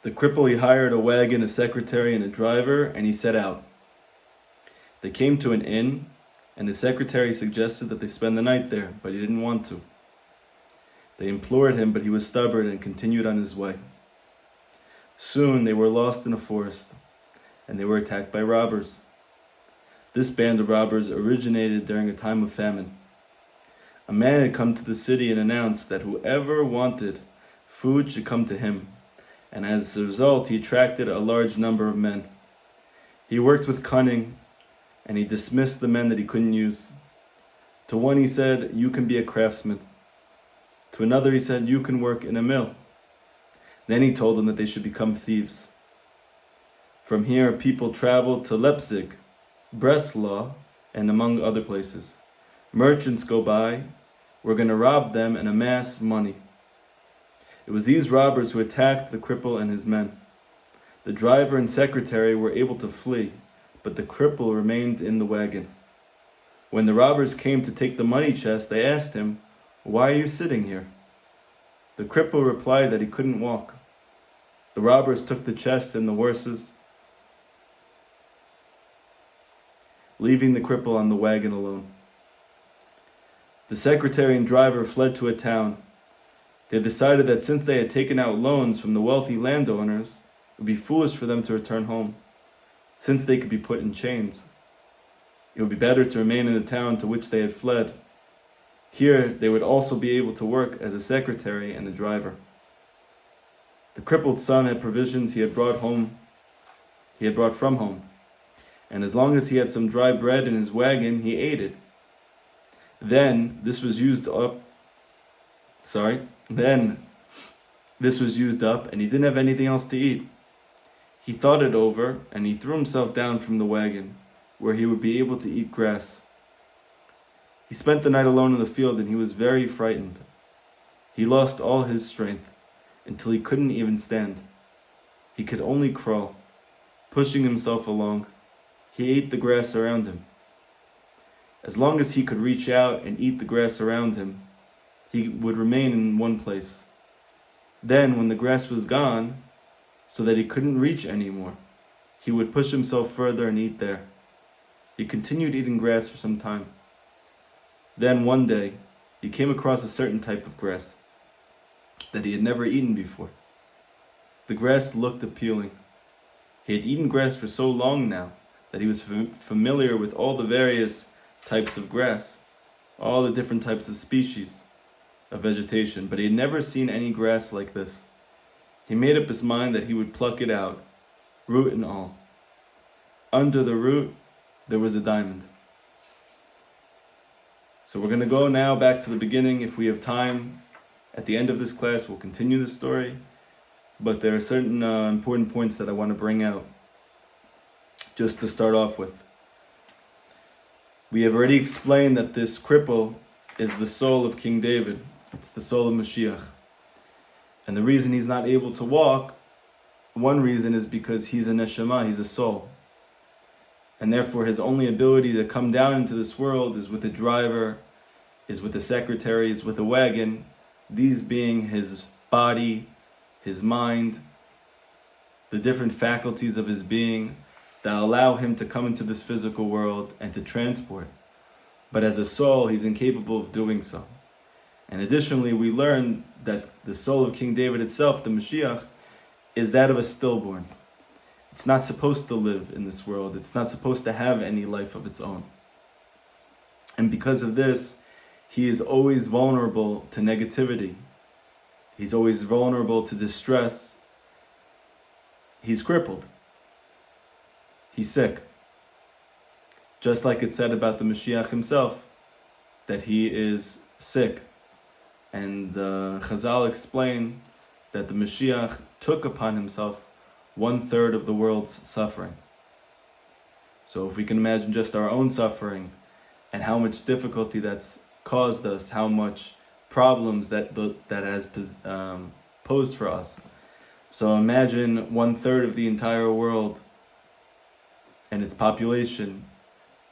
The cripple, he hired a wagon, a secretary, and a driver, and he set out. They came to an inn, and the secretary suggested that they spend the night there, but he didn't want to. They implored him, but he was stubborn and continued on his way. Soon they were lost in a forest, and they were attacked by robbers. This band of robbers originated during a time of famine. A man had come to the city and announced that whoever wanted food should come to him, and as a result he attracted a large number of men. He worked with cunning, and he dismissed the men that he couldn't use. To one he said, "You can be a craftsman." To another he said, "You can work in a mill." Then he told them that they should become thieves. From here, people traveled to Leipzig, Breslov, and among other places. Merchants go by. We're going to rob them and amass money. It was these robbers who attacked the cripple and his men. The driver and secretary were able to flee, but the cripple remained in the wagon. When the robbers came to take the money chest, they asked him, "Why are you sitting here?" The cripple replied that he couldn't walk. The robbers took the chest and the horses, leaving the cripple on the wagon alone. The secretary and driver fled to a town. They decided that since they had taken out loans from the wealthy landowners, it would be foolish for them to return home, since they could be put in chains. It would be better to remain in the town to which they had fled. Here, they would also be able to work as a secretary and a driver. The crippled son had provisions he had brought from home, and as long as he had some dry bread in his wagon, he ate it. Then this was used up, and he didn't have anything else to eat. He thought it over, and he threw himself down from the wagon, where he would be able to eat grass. He spent the night alone in the field, and he was very frightened. He lost all his strength, until he couldn't even stand. He could only crawl, pushing himself along. He ate the grass around him. As long as he could reach out and eat the grass around him, he would remain in one place. Then, when the grass was gone, so that he couldn't reach anymore, he would push himself further and eat there. He continued eating grass for some time. Then one day, he came across a certain type of grass that he had never eaten before. The grass looked appealing. He had eaten grass for so long now that he was familiar with all the various types of grass, all the different types of species of vegetation, but he had never seen any grass like this. He made up his mind that he would pluck it out, root and all. Under the root, there was a diamond. So we're going to go now back to the beginning. If we have time, at the end of this class, we'll continue the story. But there are certain important points that I want to bring out, just to start off with. We have already explained that this cripple is the soul of King David. It's the soul of Mashiach. And the reason he's not able to walk, one reason is because he's a neshama, he's a soul. And therefore his only ability to come down into this world is with a driver, is with a secretary, is with a wagon, these being his body, his mind, the different faculties of his being that allow him to come into this physical world and to transport. But as a soul, he's incapable of doing so. And additionally, we learn that the soul of King David itself, the Mashiach, is that of a stillborn. It's not supposed to live in this world. It's not supposed to have any life of its own. And because of this, he is always vulnerable to negativity. He's always vulnerable to distress. He's crippled. He's sick. Just like it said about the Mashiach himself, that he is sick. And Chazal explain that the Mashiach took upon himself 1/3 of the world's suffering. So if we can imagine just our own suffering and how much difficulty that's caused us, how much problems that has posed for us. So imagine 1/3 of the entire world and its population,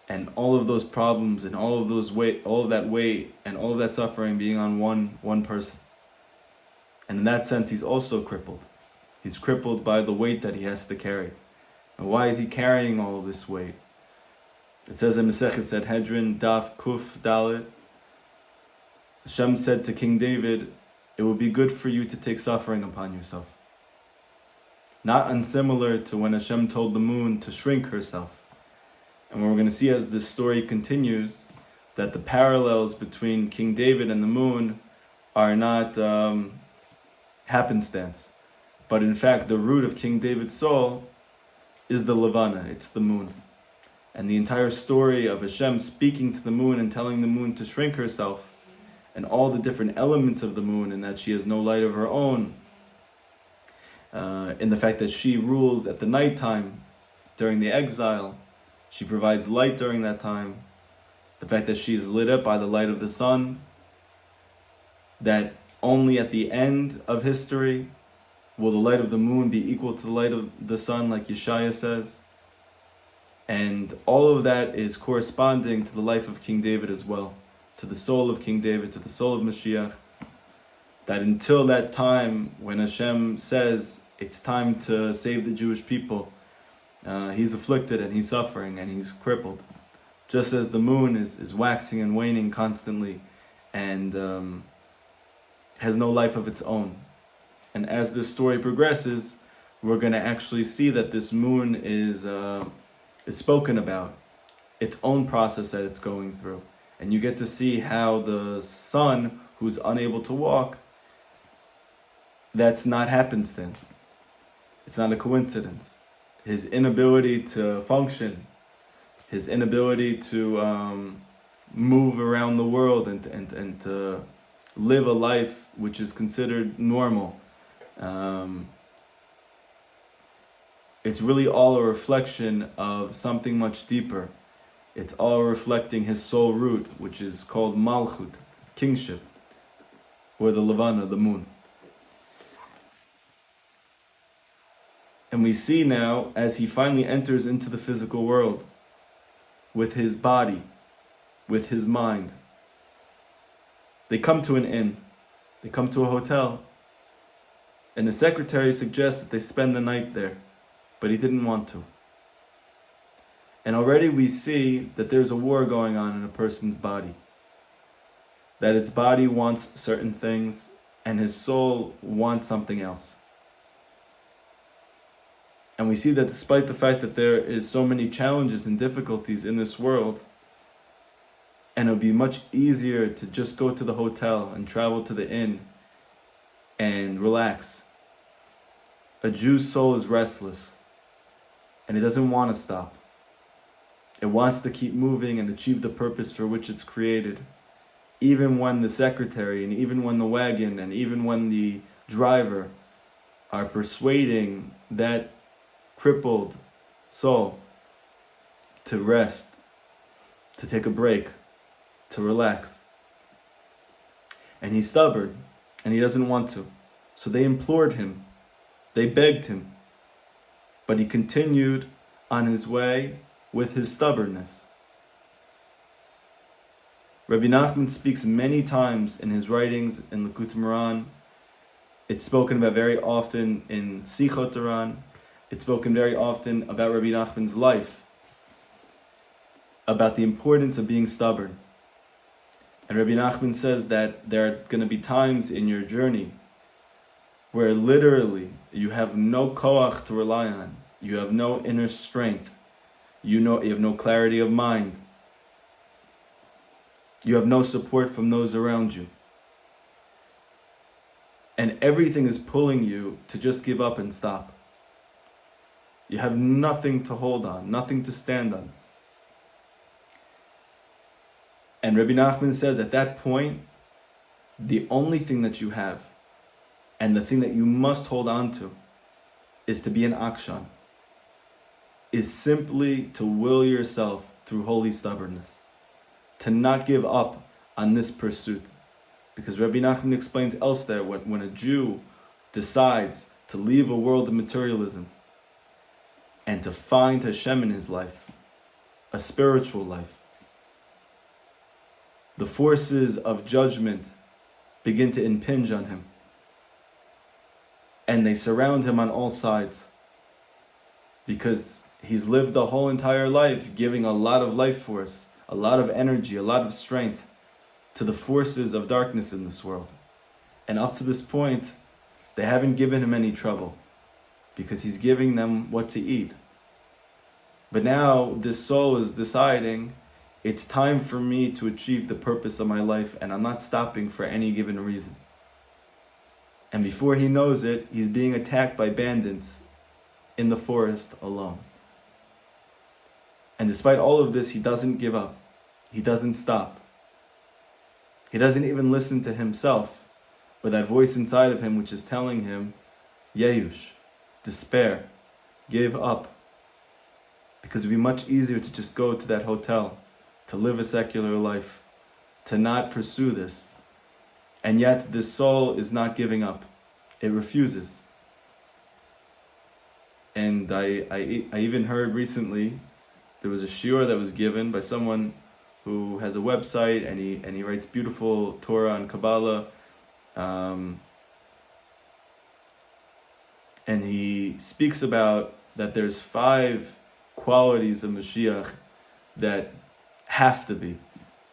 and all of those problems and all of that weight and all of that suffering being on one person. And in that sense, he's also crippled. He's crippled by the weight that he has to carry. And why is he carrying all of this weight? It says in Masechet Sanhedrin, Daf Kuf Dalet, Hashem said to King David, it will be good for you to take suffering upon yourself. Not unsimilar to when Hashem told the moon to shrink herself. And we're going to see as this story continues that the parallels between King David and the moon are not happenstance. But in fact, the root of King David's soul is the Levana, it's the moon. And the entire story of Hashem speaking to the moon and telling the moon to shrink herself, and all the different elements of the moon, and that she has no light of her own, in the fact that she rules at the nighttime during the exile, she provides light during that time, the fact that she is lit up by the light of the sun, that only at the end of history will the light of the moon be equal to the light of the sun, like Yeshaya says. And all of that is corresponding to the life of King David as well, to the soul of King David, to the soul of Mashiach, that until that time when Hashem says it's time to save the Jewish people, he's afflicted and he's suffering and he's crippled. Just as the moon is waxing and waning constantly and has no life of its own. And as this story progresses, we're going to actually see that this moon is spoken about, its own process that it's going through. And you get to see how the son, who's unable to walk, that's not happenstance. It's not a coincidence. His inability to function, his inability to move around the world and to live a life which is considered normal. It's really all a reflection of something much deeper. It's all reflecting his soul root, which is called Malchut, kingship, or the Levana, the moon. And we see now, as he finally enters into the physical world, with his body, with his mind, they come to an inn, they come to a hotel, and the secretary suggests that they spend the night there, but he didn't want to. And already we see that there's a war going on in a person's body. That its body wants certain things and his soul wants something else. And we see that despite the fact that there is so many challenges and difficulties in this world, and it would be much easier to just go to the hotel and travel to the inn and relax. A Jew's soul is restless and it doesn't want to stop. It wants to keep moving and achieve the purpose for which it's created. Even when the secretary and even when the wagon and even when the driver are persuading that crippled soul to rest, to take a break, to relax. And he's stubborn and he doesn't want to. So they implored him, they begged him, but he continued on his way with his stubbornness. Rabbi Nachman speaks many times in his writings in Likutei Moharan. It's spoken about very often in Sichot Moharan. It's spoken very often about Rabbi Nachman's life, about the importance of being stubborn. And Rabbi Nachman says that there are going to be times in your journey where literally you have no koach to rely on. You have no inner strength. You have no clarity of mind. You have no support from those around you. And everything is pulling you to just give up and stop. You have nothing to hold on, nothing to stand on. And Rabbi Nachman says at that point, the only thing that you have, and the thing that you must hold on to, is to be an akshan, is simply to will yourself through holy stubbornness, to not give up on this pursuit. Because Rabbi Nachman explains elsewhere, when a Jew decides to leave a world of materialism and to find Hashem in his life, a spiritual life, the forces of judgment begin to impinge on him. and they surround him on all sides, because he's lived the whole entire life giving a lot of life force, a lot of energy, a lot of strength to the forces of darkness in this world. And up to this point, they haven't given him any trouble, because he's giving them what to eat. But now this soul is deciding, it's time for me to achieve the purpose of my life, and I'm not stopping for any given reason. And before he knows it, he's being attacked by bandits in the forest alone. And despite all of this, he doesn't give up. He doesn't stop. He doesn't even listen to himself, or that voice inside of him which is telling him, Yeyush, despair, give up. Because it would be much easier to just go to that hotel, to live a secular life, to not pursue this. And yet this soul is not giving up. It refuses. And I even heard recently, there was a shiur that was given by someone who has a website, and he writes beautiful Torah and Kabbalah. And he speaks about that there's 5 qualities of Mashiach that have to be.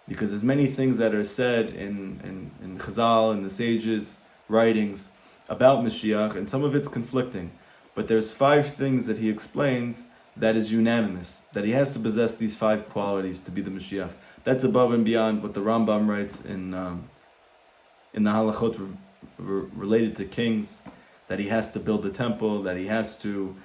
Because there's many things that are said in Chazal and the sages' writings about Mashiach, and some of it's conflicting. But there's 5 things that he explains that is unanimous, that he has to possess these 5 qualities to be the Mashiach. That's above and beyond what the Rambam writes in the halachot related to kings, that he has to build the temple, that he has to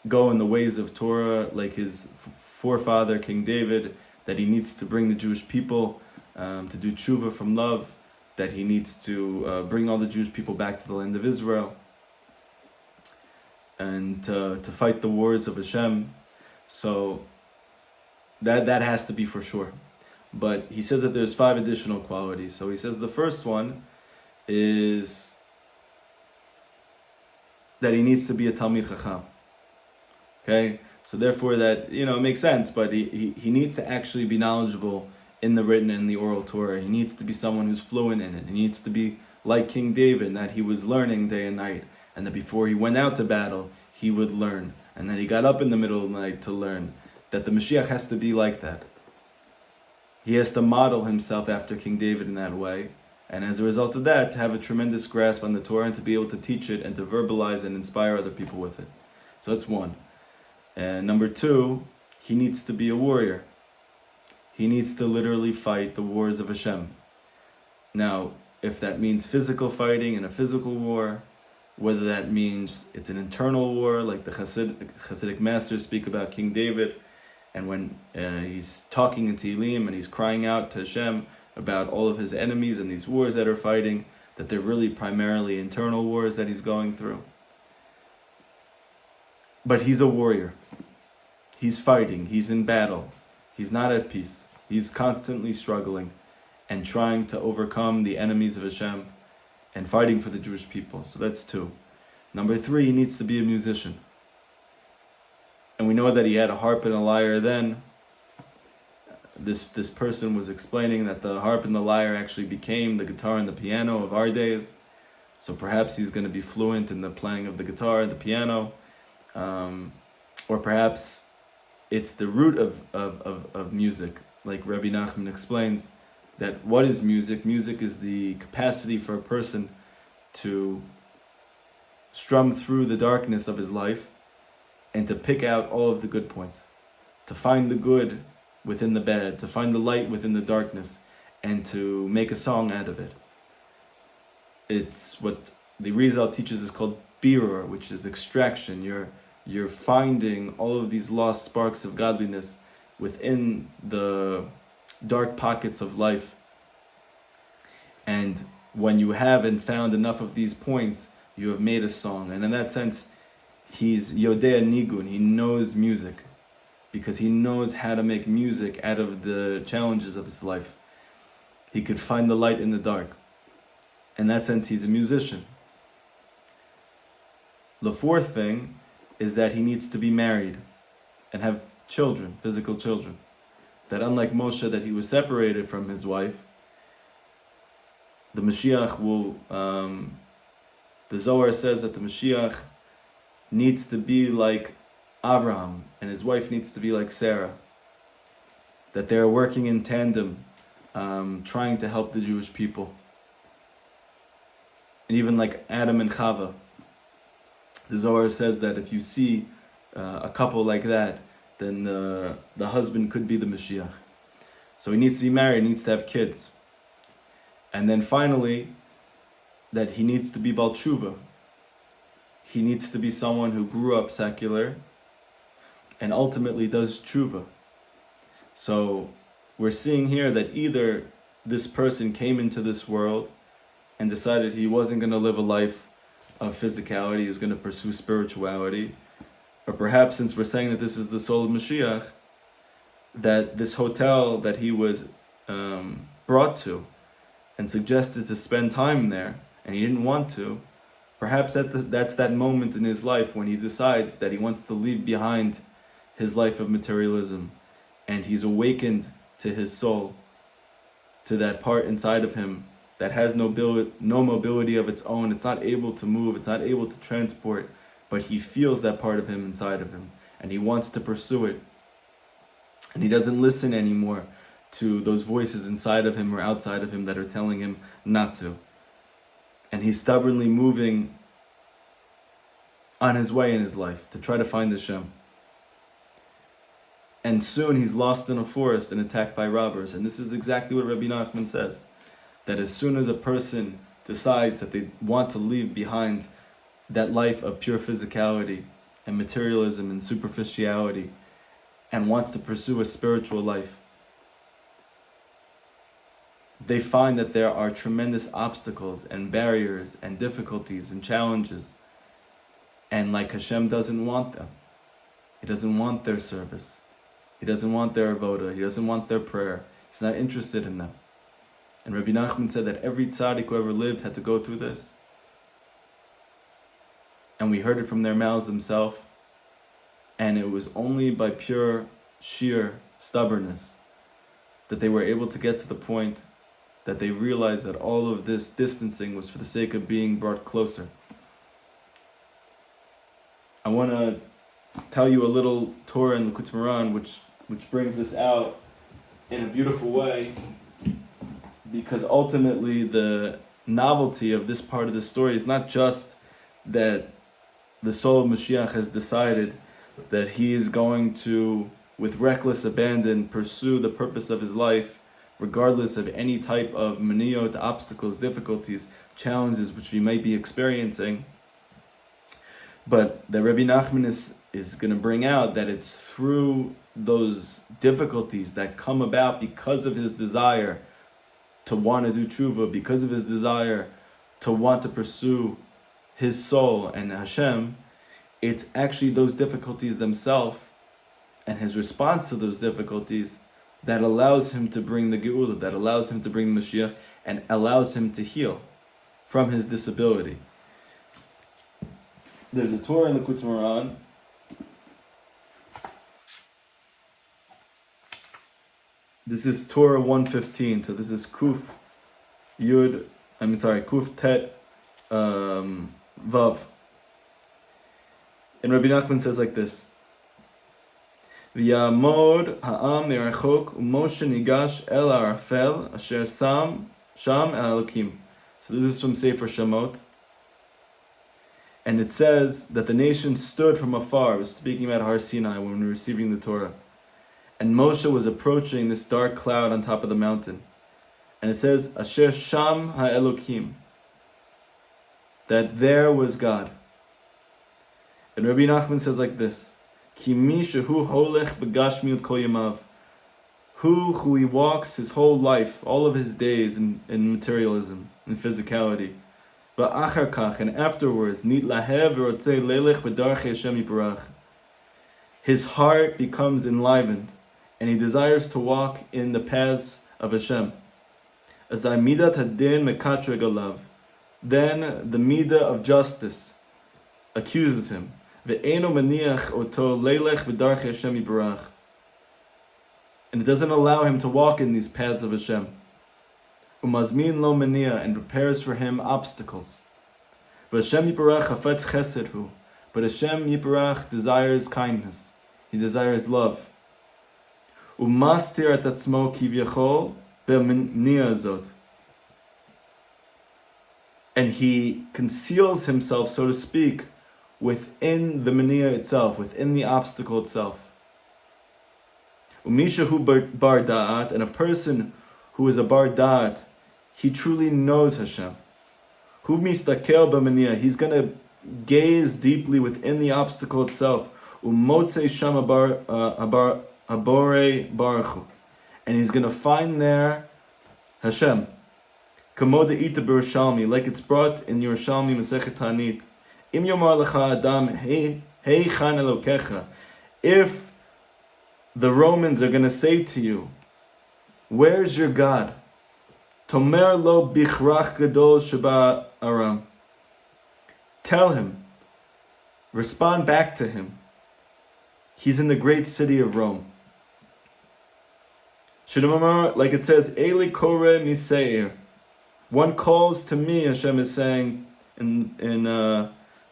go in the ways of Torah like his forefather, King David, that he needs to bring the Jewish people to do tshuva from love, that he needs to bring all the Jewish people back to the land of Israel, and to fight the wars of Hashem. So that has to be for sure. But he says that there's 5 additional qualities. So he says the first one is that he needs to be a Talmid Chacham. Okay? So therefore that, it makes sense, but he needs to actually be knowledgeable in the written and the oral Torah. He needs to be someone who's fluent in it. He needs to be like King David, that he was learning day and night, and that before he went out to battle, he would learn, and that he got up in the middle of the night to learn. That the Mashiach has to be like that. He has to model himself after King David in that way, and as a result of that, to have a tremendous grasp on the Torah and to be able to teach it and to verbalize and inspire other people with it. So that's one. And number 2, he needs to be a warrior. He needs to literally fight the wars of Hashem. Now, if that means physical fighting in a physical war, whether that means it's an internal war, like the Hasidic masters speak about King David, and when he's talking in Tehillim and he's crying out to Hashem about all of his enemies and these wars that are fighting, that they're really primarily internal wars that he's going through. But he's a warrior. He's fighting. He's in battle. He's not at peace. He's constantly struggling and trying to overcome the enemies of Hashem and fighting for the Jewish people. So that's 2. Number 3, he needs to be a musician. And we know that he had a harp and a lyre then. This person was explaining that the harp and the lyre actually became the guitar and the piano of our days. So perhaps he's going to be fluent in the playing of the guitar and the piano. Or perhaps it's the root of music. Like Rabbi Nachman explains, that what is music? Music is the capacity for a person to strum through the darkness of his life and to pick out all of the good points, to find the good within the bad, to find the light within the darkness, and to make a song out of it. It's what the Rizal teaches is called birur, which is extraction. You're finding all of these lost sparks of godliness within the dark pockets of life. And when you have and found enough of these points, you have made a song. And in that sense, he's Yodea Nigun. He knows music because he knows how to make music out of the challenges of his life. He could find the light in the dark. In that sense, he's a musician. The 4th thing is that he needs to be married and have children, physical children. That unlike Moshe, that he was separated from his wife, the Mashiach will The Zohar says that the Mashiach needs to be like Abraham, and his wife needs to be like Sarah. That they're working in tandem, trying to help the Jewish people. And even like Adam and Chava. The Zohar says that if you see a couple like that, then the husband could be the Mashiach. So he needs to be married, needs to have kids. And then finally, that he needs to be Bal Tshuva. He needs to be someone who grew up secular and ultimately does tshuva. So we're seeing here that either this person came into this world and decided he wasn't going to live a life of physicality, he was going to pursue spirituality, or perhaps, since we're saying that this is the soul of Mashiach, that this hotel that he was brought to and suggested to spend time there, and he didn't want to, perhaps that's that moment in his life when he decides that he wants to leave behind his life of materialism, and he's awakened to his soul, to that part inside of him that has no mobility of its own. It's not able to move, it's not able to transport, but he feels that part of him inside of him, and he wants to pursue it. And he doesn't listen anymore to those voices inside of him or outside of him that are telling him not to. And he's stubbornly moving on his way in his life to try to find Hashem. And soon he's lost in a forest and attacked by robbers. And this is exactly what Rabbi Nachman says, that as soon as a person decides that they want to leave behind that life of pure physicality and materialism and superficiality and wants to pursue a spiritual life, they find that there are tremendous obstacles and barriers and difficulties and challenges. And like Hashem doesn't want them. He doesn't want their service. He doesn't want their avoda. He doesn't want their prayer. He's not interested in them. And Rabbi Nachman said that every tzaddik who ever lived had to go through this. And we heard it from their mouths themselves. And it was only by pure, sheer stubbornness that they were able to get to the point that they realized that all of this distancing was for the sake of being brought closer. I want to tell you a little Torah in the Moran which brings this out in a beautiful way, because ultimately the novelty of this part of the story is not just that the soul of Mashiach has decided that he is going to, with reckless abandon, pursue the purpose of his life, regardless of any type of maniot, obstacles, difficulties, challenges which we might be experiencing. But that Rabbi Nachman is going to bring out that it's through those difficulties that come about because of his desire to want to do tshuva, because of his desire to want to pursue his soul and Hashem. It's actually those difficulties themselves and his response to those difficulties that allows him to bring the Geula, that allows him to bring the Mashiach, and allows him to heal from his disability. There's a Torah in the Likutei Moharan. This is Torah 115. So this is Kuf Tet Vav. And Rabbi Nachman says like this: V'yamod ha'am merachok u'Moshe nigash el ha'arafel asher sham el Elokim. So this is from Sefer Shemot. And it says that the nation stood from afar. It was speaking about Har Sinai when we were receiving the Torah. And Moshe was approaching this dark cloud on top of the mountain. And it says, Asher Sham HaElokim, that there was God. And Rabbi Nachman says like this: Ki mi shehu holech begashmiut kol yamav, who he walks his whole life, all of his days in materialism, in physicality. V'achar kach, and afterwards, nit lahev v'rotzei lelech b'darchei Hashem yiparach. His heart becomes enlivened, and he desires to walk in the paths of Hashem. Azai midat hadin mekatre galav. Then the midah of justice accuses him. Ve'eno maniach oto lelech b'darchei Hashem yiparach. And it doesn't allow him to walk in these paths of Hashem. Umazmin lo mania, and prepares for him obstacles. V'Hashem Yiparach chafetz chesed hu. But Hashem Yiparach desires kindness. He desires love. Umastir et atzmo kivyachol b'mniya zot. And he conceals himself, so to speak, within the meniya itself, within the obstacle itself. Umishahu bar da'at, and a person who is a bar da'at, he truly knows Hashem. Hu mistakel b'meniya, he's going to gaze deeply within the obstacle itself. Umotze sham abore baruchu, and he's going to find there Hashem. Kamoda ita b'Yerushalmi, like it's brought in Yerushalmi Masechet Tanit. Im yomar lecha adam hey chan elokecha. If the Romans are going to say to you, where's your God? Tomer lo bichrach gadol sheba aram. Tell him, respond back to him. He's in the great city of Rome. Shedamar, like it says, Eli kore miseir. One calls to me, Hashem is saying in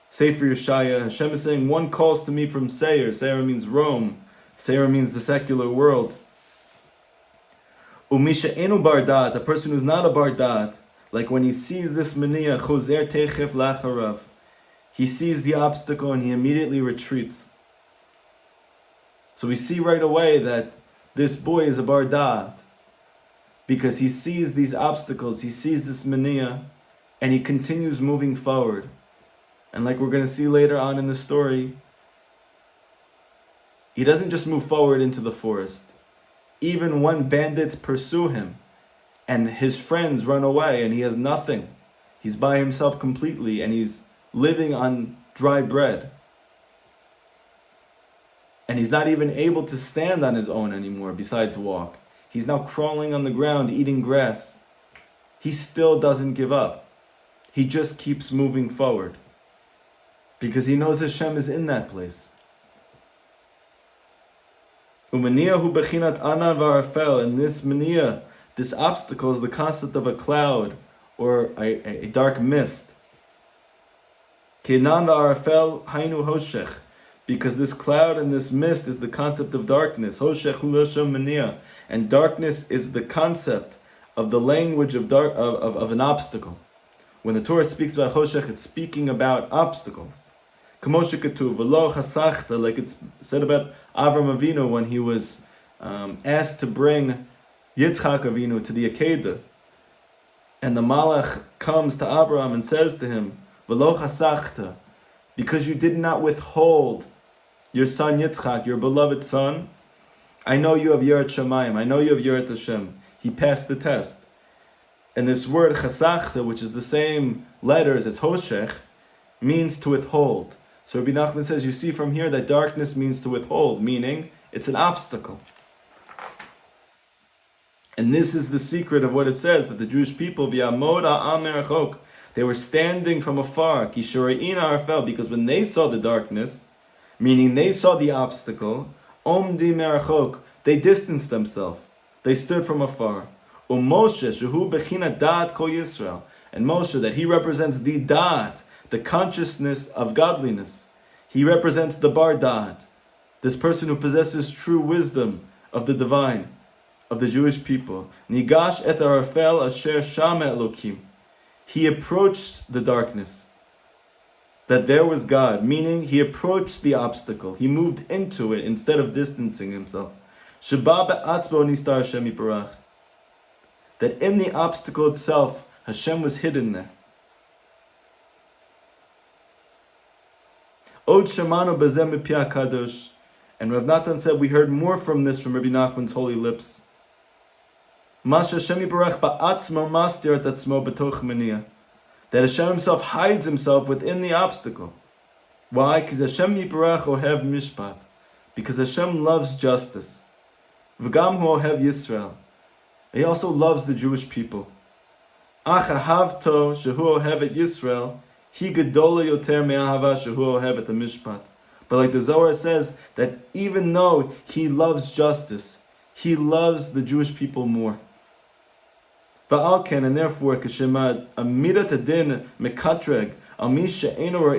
Sefer Yeshaya, Hashem is saying, one calls to me from Seir. Seir means Rome. Seir means the secular world. Umisha enu bar dat, a person who's not a bar dat, like when he sees this meniya, chozer techef lacharav, he sees the obstacle and he immediately retreats. So we see right away that this boy is a bar dat, because he sees these obstacles, he sees this meniya, and he continues moving forward. And like we're going to see later on in the story, he doesn't just move forward into the forest. Even when bandits pursue him, and his friends run away, and he has nothing, he's by himself completely, and he's living on dry bread. And he's not even able to stand on his own anymore, besides walk. He's now crawling on the ground, eating grass. He still doesn't give up. He just keeps moving forward. Because he knows Hashem is in that place. Umaniyahu bechinat anan v'arafel, and this maniya, this obstacle, is the concept of a cloud or a dark mist. Kenan v'arafel hainu hoshech, because this cloud and this mist is the concept of darkness. Hoshech hu lashon maniya, and darkness is the concept of the language of an obstacle. When the Torah speaks about hoshech, it's speaking about obstacles. Kamoshe Ketuv, v'lo chasachta, like it's said about Avram Avinu when he was asked to bring Yitzchak Avinu to the Akedah. And the Malach comes to Avram and says to him, v'lo chasachta, because you did not withhold your son Yitzchak, your beloved son, I know you have Yirat Shamayim, I know you have Yirat Hashem. He passed the test. And this word chasachta, which is the same letters as hoshech, means to withhold. So Rabbi Nachman says, you see from here that darkness means to withhold, meaning it's an obstacle. And this is the secret of what it says, that the Jewish people, v'yamod ha'am merachok, they were standing from afar, ki shorein ha'arfel, because when they saw the darkness, meaning they saw the obstacle, omdi merachok, they distanced themselves. They stood from afar. Moshe, shehu bechina da'at kol Yisrael, and Moshe, that he represents the da'at, the consciousness of godliness. He represents the bar da'at, this person who possesses true wisdom of the divine, of the Jewish people. Nigash et arafel asher shama elokim. He approached the darkness, that there was God, meaning he approached the obstacle. He moved into it instead of distancing himself. Sheba be'atzbo nistar Hashem yiparach. That in the obstacle itself, Hashem was hidden there. Od shamanu bezem b'pia kadosh, and Rav Natan said we heard more from this from Rabbi Nachman's holy lips. Masha Hashem yiparach ba'atzmo mastir et atzmo b'toch meniya, that Hashem Himself hides Himself within the obstacle. Why? Because Hashem yiparach ohev mishpat, because Hashem loves justice. V'gam hu ohev Yisrael, He also loves the Jewish people. Ach ahavto shehu ohev et Yisrael, He gedola yoter me'ahava shehu ohev et mishpat. But like the Zohar says, that even though He loves justice, He loves the Jewish people more. Va'alken, and therefore, k'shema amidat adin mekatreg Therefore,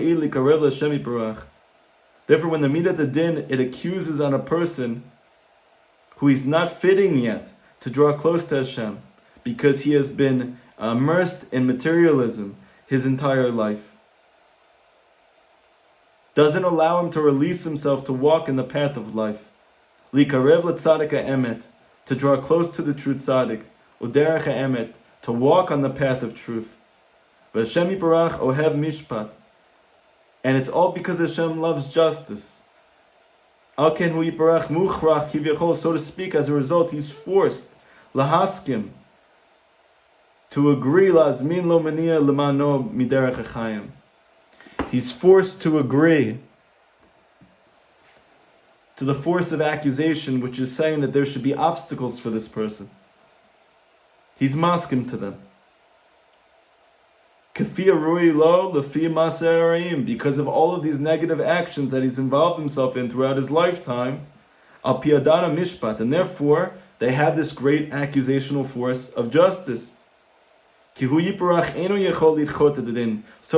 when the Midat Din, it accuses on a person who is not fitting yet to draw close to Hashem, because he has been immersed in materialism his entire life, doesn't allow him to release himself to walk in the path of life. Likarev l'tzadik ha'emet, to draw close to the true tzaddik. Uderech ha'emet, to walk on the path of truth. V'Hashem yibarach ohev mishpat, and it's all because Hashem loves justice. Al ken hu yibarach muchrach kivyachol, so to speak, as a result, he's forced lahaskim, to agree lazmin lo mania lemano miderech hachayim. He's forced to agree to the force of accusation, which is saying that there should be obstacles for this person. He's maskim to them. Kafia rui lo lefi maserim, because of all of these negative actions that he's involved himself in throughout his lifetime, al piadana mishpat, and therefore they have this great accusational force of justice. So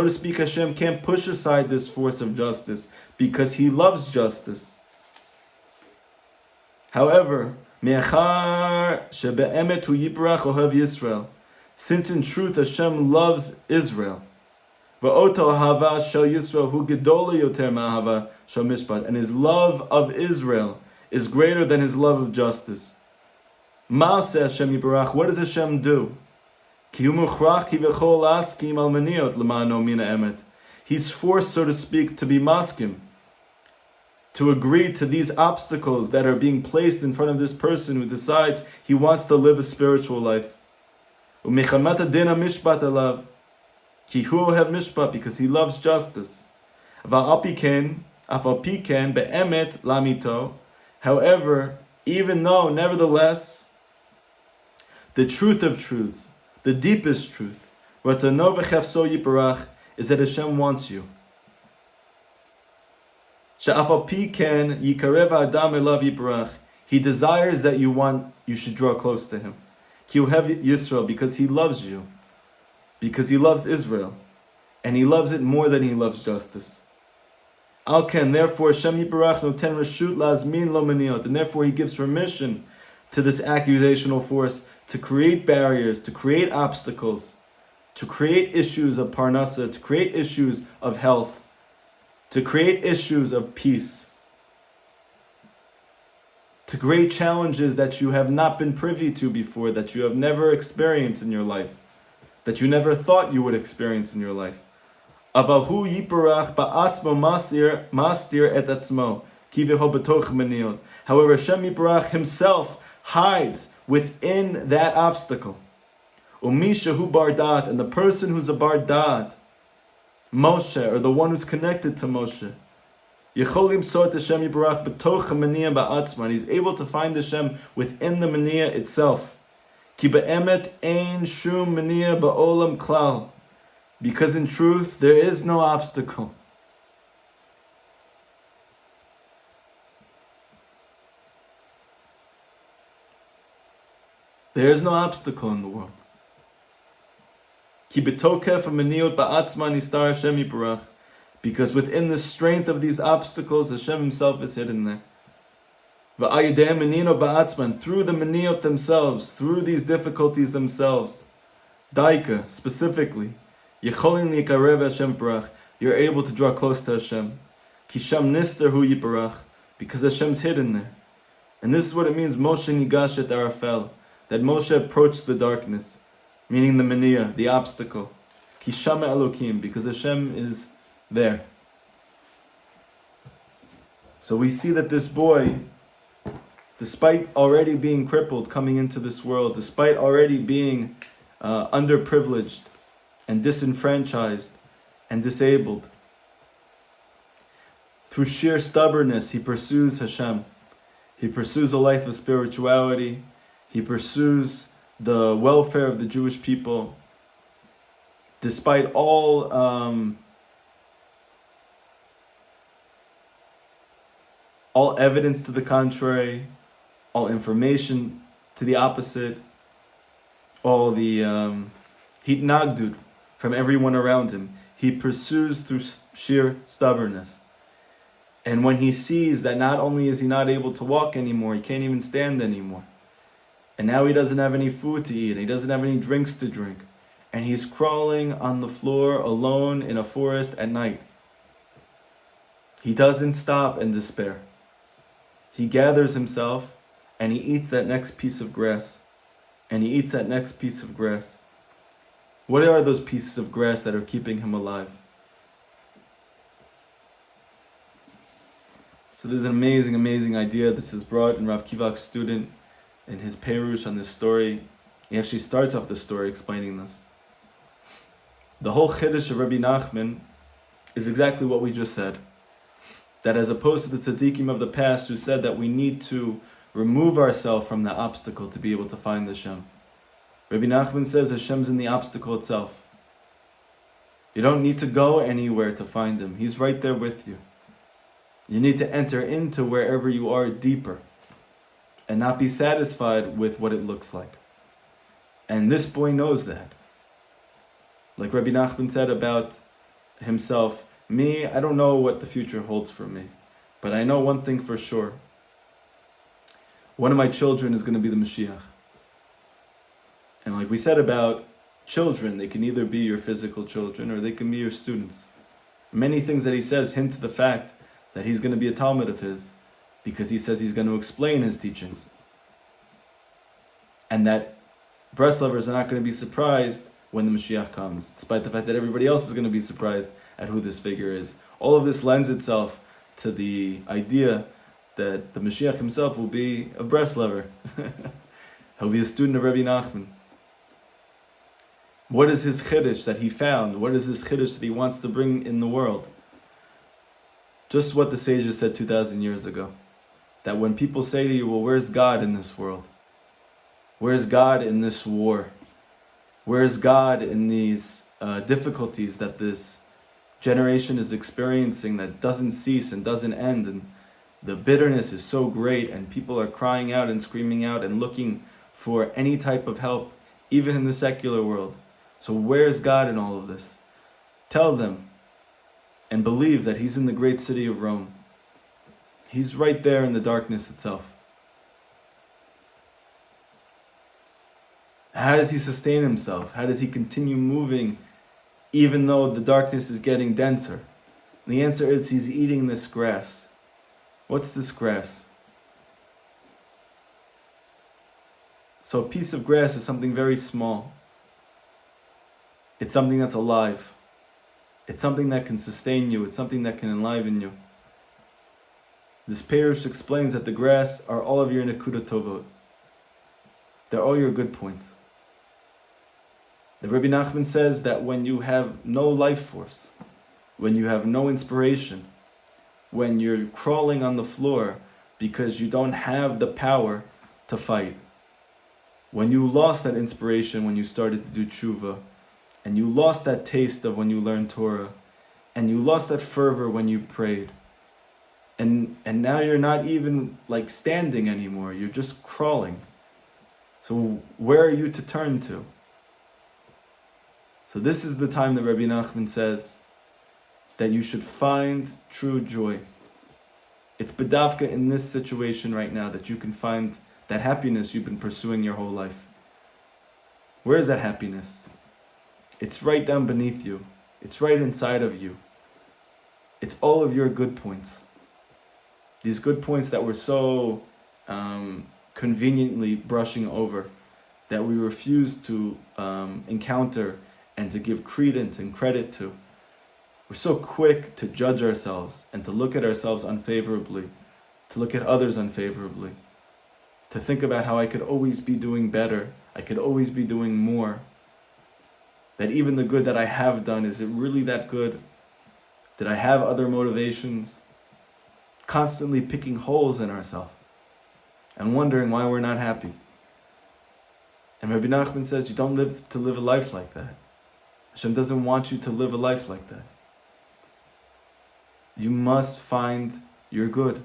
to speak, Hashem can't push aside this force of justice because he loves justice. However, since in truth Hashem loves Israel, and his love of Israel is greater than his love of justice. What does Hashem do? He's forced, so to speak, to be maskim, to agree to these obstacles that are being placed in front of this person who decides he wants to live a spiritual life. Because he loves justice. However, even though, nevertheless, the truth of truths, the deepest truth, is that Hashem wants you. He desires that you should draw close to him. Yisrael, because he loves you. Because he loves Israel. And he loves it more than he loves justice. Therefore, Hashem Yiparach noten reshut lazmin lo maniot, and therefore he gives permission to this accusational force to create barriers, to create obstacles, to create issues of parnasa, to create issues of health, to create issues of peace, to create challenges that you have not been privy to before, that you have never experienced in your life, that you never thought you would experience in your life. Avahu yiparach ba'atzmo mastir et atzmo kiveho betoch maniot. However, Hashem Yiparach himself hides within that obstacle. Umisha hu bar dat, and the person who's a bar dat, Moshe, or the one who's connected to Moshe, Yecholim sot Hashem Yiparach betoch maniya ba'atzma, he's able to find Hashem within the maniya itself. Ki be'emet ein shum maniya ba'olam klal, because in truth there is no obstacle. There is no obstacle in the world. Because within the strength of these obstacles, Hashem himself is hidden there. And through the maniot themselves, through these difficulties themselves, daika, specifically, you're able to draw close to Hashem. Because Hashem's hidden there. And this is what it means, Moshe nigash et arafel, that Moshe approached the darkness, meaning the maniya, the obstacle. Kishama Elokim, because Hashem is there. So we see that this boy, despite already being crippled coming into this world, despite already being underprivileged and disenfranchised and disabled, through sheer stubbornness, he pursues Hashem. He pursues a life of spirituality. He pursues the welfare of the Jewish people, despite all evidence to the contrary, all information to the opposite, all the hitnagdud from everyone around him. He pursues through sheer stubbornness. And when he sees that not only is he not able to walk anymore, he can't even stand anymore. And now he doesn't have any food to eat, and he doesn't have any drinks to drink. And he's crawling on the floor alone in a forest at night. He doesn't stop in despair. He gathers himself and he eats that next piece of grass. And he eats that next piece of grass. What are those pieces of grass that are keeping him alive? So there's an amazing, amazing idea. This is brought in Rav Kivak's student in his Perush on this story. He actually starts off the story explaining this. The whole Chiddush of Rabbi Nachman is exactly what we just said. That as opposed to the tzaddikim of the past who said that we need to remove ourselves from the obstacle to be able to find Hashem. Rabbi Nachman says Hashem's in the obstacle itself. You don't need to go anywhere to find Him. He's right there with you. You need to enter into wherever you are deeper and not be satisfied with what it looks like. And this boy knows that. Like Rabbi Nachman said about himself, me, I don't know what the future holds for me, but I know one thing for sure. One of my children is going to be the Mashiach. And like we said about children, they can either be your physical children or they can be your students. Many things that he says hint to the fact that he's going to be a Talmud of his, because he says he's going to explain his teachings. And that Breslovers are not going to be surprised when the Mashiach comes, despite the fact that everybody else is going to be surprised at who this figure is. All of this lends itself to the idea that the Mashiach himself will be a Breslover. He'll be a student of Rabbi Nachman. What is his chiddush that he found? What is this chiddush that he wants to bring in the world? Just what the sages said 2,000 years ago. That when people say to you, well, where's God in this world? Where's God in this war? Where's God in these difficulties that this generation is experiencing that doesn't cease and doesn't end, and the bitterness is so great, and people are crying out and screaming out and looking for any type of help, even in the secular world. So where's God in all of this? Tell them and believe that He's in the great city of Rome. He's right there in the darkness itself. How does He sustain Himself? How does He continue moving even though the darkness is getting denser? And the answer is He's eating this grass. What's this grass? So a piece of grass is something very small. It's something that's alive. It's something that can sustain you. It's something that can enliven you. This Perush explains that the grass are all of your Nekuda Tovot. They're all your good points. The Rabbi Nachman says that when you have no life force, when you have no inspiration, when you're crawling on the floor because you don't have the power to fight, when you lost that inspiration when you started to do tshuva, and you lost that taste of when you learned Torah, and you lost that fervor when you prayed, and now you're not even like standing anymore, you're just crawling. So where are you to turn to? So this is the time that Rabbi Nachman says that you should find true joy. It's bedavka in this situation right now that you can find that happiness you've been pursuing your whole life. Where is that happiness? It's right down beneath you. It's right inside of you. It's all of your good points. These good points that we're so conveniently brushing over, that we refuse to encounter and to give credence and credit to. We're so quick to judge ourselves and to look at ourselves unfavorably, to look at others unfavorably, to think about how I could always be doing better, I could always be doing more, that even the good that I have done, is it really that good? Did I have other motivations? Constantly picking holes in ourselves and wondering why we're not happy. And Rabbi Nachman says you don't live to live a life like that. Hashem doesn't want you to live a life like that. You must find your good.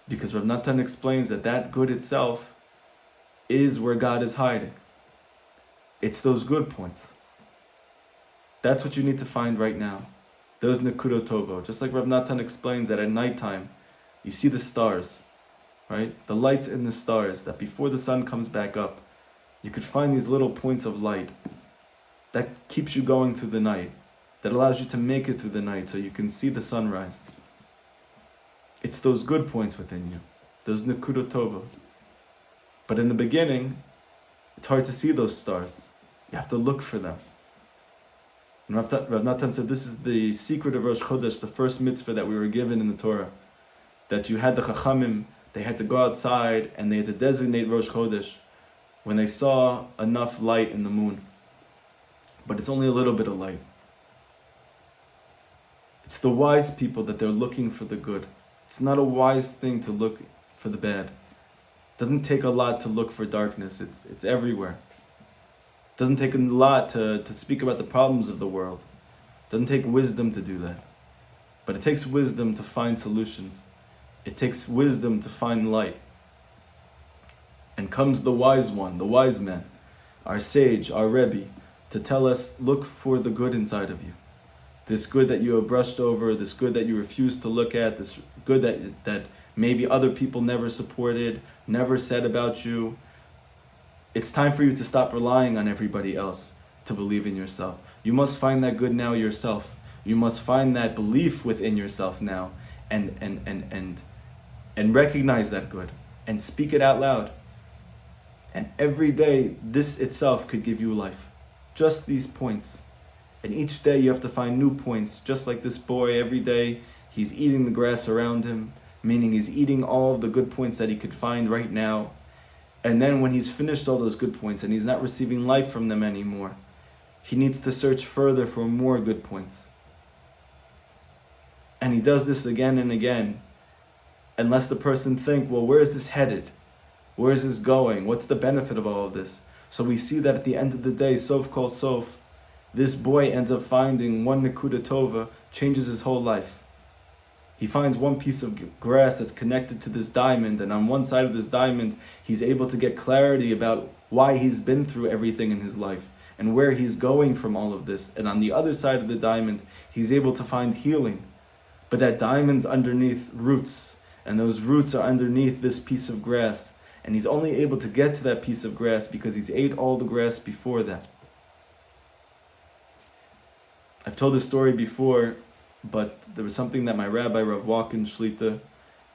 Because Rav Natan explains that that good itself is where God is hiding. It's those good points. That's what you need to find right now. Those Nekudot Tovo. Just like Rav Natan explains that at nighttime, you see the stars, right? The lights in the stars, that before the sun comes back up, you could find these little points of light that keeps you going through the night, that allows you to make it through the night so you can see the sunrise. It's those good points within you, those Nekudot Tovo. But in the beginning, it's hard to see those stars. You have to look for them. And Rav Natan said this is the secret of Rosh Chodesh, the first mitzvah that we were given in the Torah. That you had the Chachamim, they had to go outside and they had to designate Rosh Chodesh when they saw enough light in the moon. But it's only a little bit of light. It's the wise people that they're looking for the good. It's not a wise thing to look for the bad. It doesn't take a lot to look for darkness. It's everywhere. It doesn't take a lot to speak about the problems of the world. It doesn't take wisdom to do that. But it takes wisdom to find solutions. It takes wisdom to find light. And comes the wise one, the wise man, our sage, our Rebbe, to tell us, look for the good inside of you. This good that you have brushed over, this good that you refuse to look at, this good that maybe other people never supported, never said about you. It's time for you to stop relying on everybody else to believe in yourself. You must find that good now yourself. You must find that belief within yourself now and recognize that good and speak it out loud. And every day, this itself could give you life. Just these points. And each day you have to find new points. Just like this boy, every day he's eating the grass around him, meaning he's eating all of the good points that he could find right now. And then when he's finished all those good points and he's not receiving life from them anymore, he needs to search further for more good points. And he does this again and again, unless the person think, well, where is this headed? Where is this going? What's the benefit of all of this? So we see that at the end of the day, Sof Kol Sof, this boy ends up finding one Nekuda Tova, changes his whole life. He finds one piece of grass that's connected to this diamond, and on one side of this diamond, he's able to get clarity about why he's been through everything in his life and where he's going from all of this. And on the other side of the diamond, he's able to find healing. But that diamond's underneath roots, and those roots are underneath this piece of grass. And he's only able to get to that piece of grass because he's ate all the grass before that. I've told this story before, but there was something that my rabbi, Rav Walken Shlita,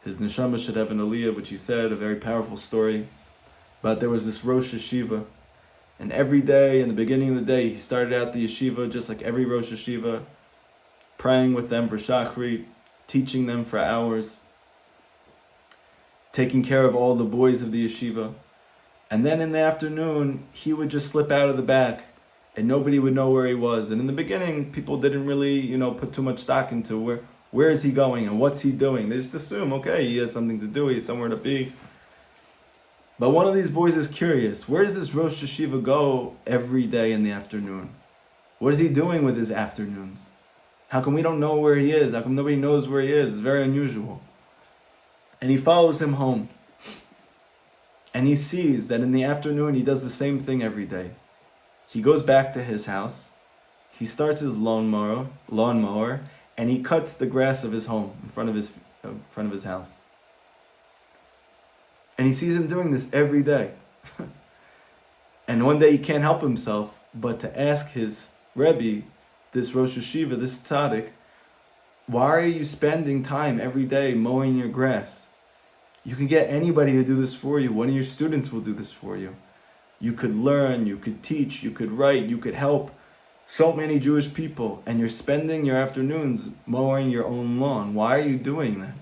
his neshama should have an aliyah, which he said, a very powerful story. But there was this Rosh Yeshiva, and every day, in the beginning of the day, he started out the yeshiva just like every Rosh Yeshiva, praying with them for Shachrit, teaching them for hours, taking care of all the boys of the yeshiva. And then in the afternoon, he would just slip out of the back and nobody would know where he was. And in the beginning, people didn't really, put too much stock into where is he going and what's he doing. They just assume, okay, he has something to do, he has somewhere to be. But one of these boys is curious. Where does this Rosh Yeshiva go every day in the afternoon? What is he doing with his afternoons? How come we don't know where he is? How come nobody knows where he is? It's very unusual. And he follows him home. And he sees that in the afternoon he does the same thing every day. He goes back to his house. He starts his lawnmower, and he cuts the grass of his home in front of his house. And he sees him doing this every day. And one day he can't help himself but to ask his Rebbe, this Rosh Yeshiva, this tzaddik, why are you spending time every day mowing your grass? You can get anybody to do this for you. One of your students will do this for you. You could learn, you could teach, you could write, you could help so many Jewish people, and you're spending your afternoons mowing your own lawn. Why are you doing that?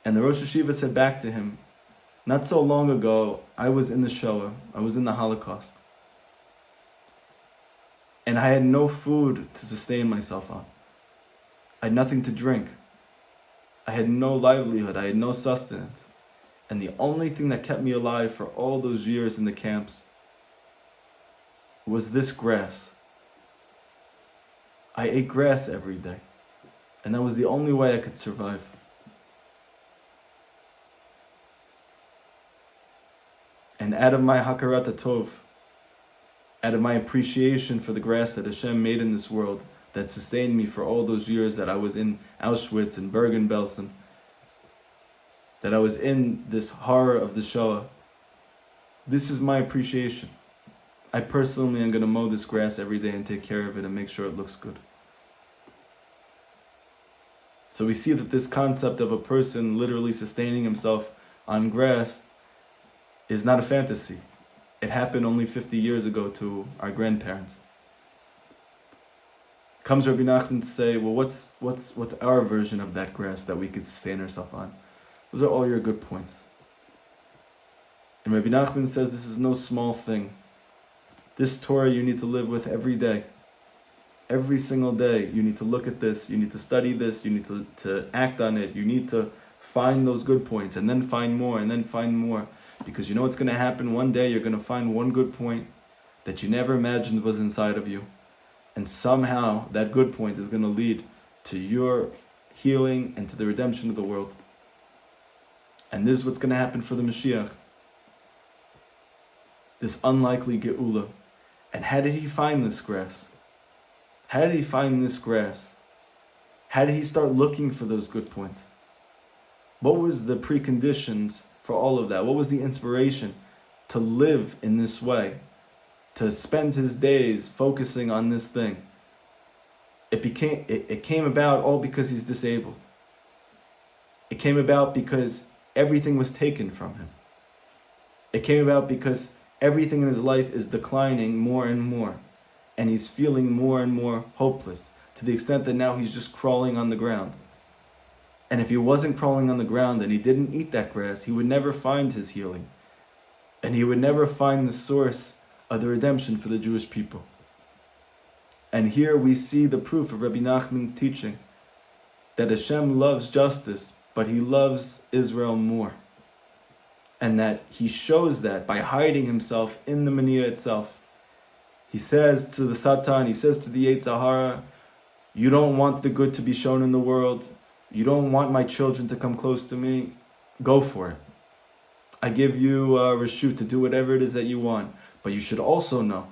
And the Rosh Yeshiva said back to him, not so long ago, I was in the Shoah, I was in the Holocaust. And I had no food to sustain myself on. I had nothing to drink. I had no livelihood. I had no sustenance. And the only thing that kept me alive for all those years in the camps was this grass. I ate grass every day. And that was the only way I could survive. And out of my hakarat tov, out of my appreciation for the grass that Hashem made in this world, that sustained me for all those years that I was in Auschwitz and Bergen-Belsen, that I was in this horror of the Shoah. This is my appreciation. I personally am going to mow this grass every day and take care of it and make sure it looks good. So we see that this concept of a person literally sustaining himself on grass is not a fantasy. It happened only 50 years ago to our grandparents. Comes Rabbi Nachman to say, well, what's our version of that grass that we could sustain ourselves on? Those are all your good points. And Rabbi Nachman says this is no small thing. This Torah you need to live with every day. Every single day you need to look at this, you need to study this, you need to act on it, you need to find those good points and then find more and then find more. Because you know what's going to happen? One day you're going to find one good point that you never imagined was inside of you. And somehow that good point is going to lead to your healing and to the redemption of the world. And this is what's going to happen for the Mashiach. This unlikely Geula. And how did he find this grass? How did he find this grass? How did he start looking for those good points? What was the preconditions for all of that? What was the inspiration to live in this way? To spend his days focusing on this thing? It came about all because he's disabled. It came about because everything was taken from him. It came about because everything in his life is declining more and more. And he's feeling more and more hopeless, to the extent that now he's just crawling on the ground. And if he wasn't crawling on the ground and he didn't eat that grass, he would never find his healing. And he would never find the source of the redemption for the Jewish people. And here we see the proof of Rabbi Nachman's teaching, that Hashem loves justice, but he loves Israel more. And that he shows that by hiding himself in the Maniya itself. He says to the Satan, he says to the Yetzer Hara, you don't want the good to be shown in the world. You don't want my children to come close to me. Go for it. I give you reshut to do whatever it is that you want. But you should also know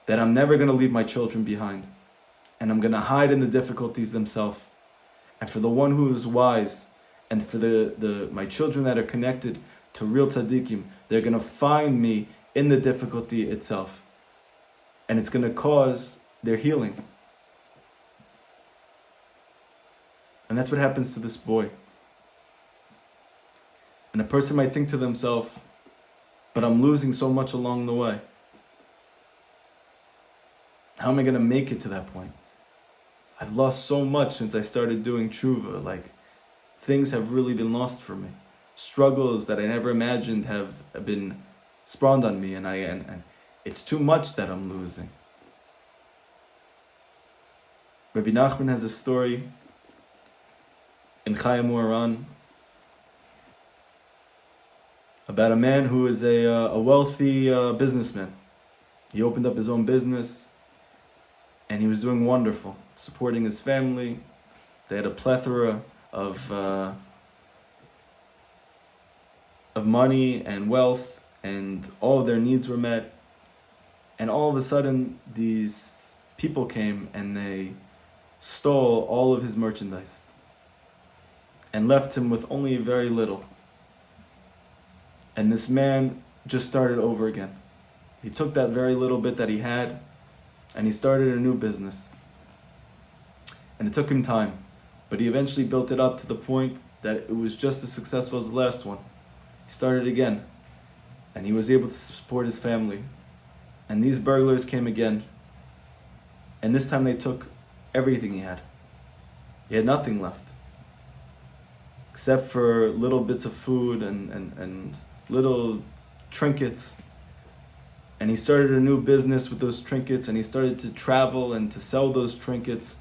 that I'm never going to leave my children behind. And I'm going to hide in the difficulties themselves. And for the one who is wise, and for my children that are connected to real tzaddikim, they're going to find me in the difficulty itself. And it's going to cause their healing. And that's what happens to this boy. And a person might think to themselves, but I'm losing so much along the way. How am I going to make it to that point? I've lost so much since I started doing tshuva. Like, things have really been lost for me. Struggles that I never imagined have been spawned on me, and it's too much that I'm losing. Rabbi Nachman has a story in Chaya Moharan about a man who is a wealthy businessman. He opened up his own business, and he was doing wonderful, supporting his family. They had a plethora of money and wealth, and all of their needs were met. And all of a sudden, these people came and they stole all of his merchandise and left him with only very little. And this man just started over again. He took that very little bit that he had and he started a new business. And it took him time, but he eventually built it up to the point that it was just as successful as the last one. He started again, and he was able to support his family. And these burglars came again, and this time they took everything he had. He had nothing left, except for little bits of food and little trinkets. And he started a new business with those trinkets, and he started to travel and to sell those trinkets.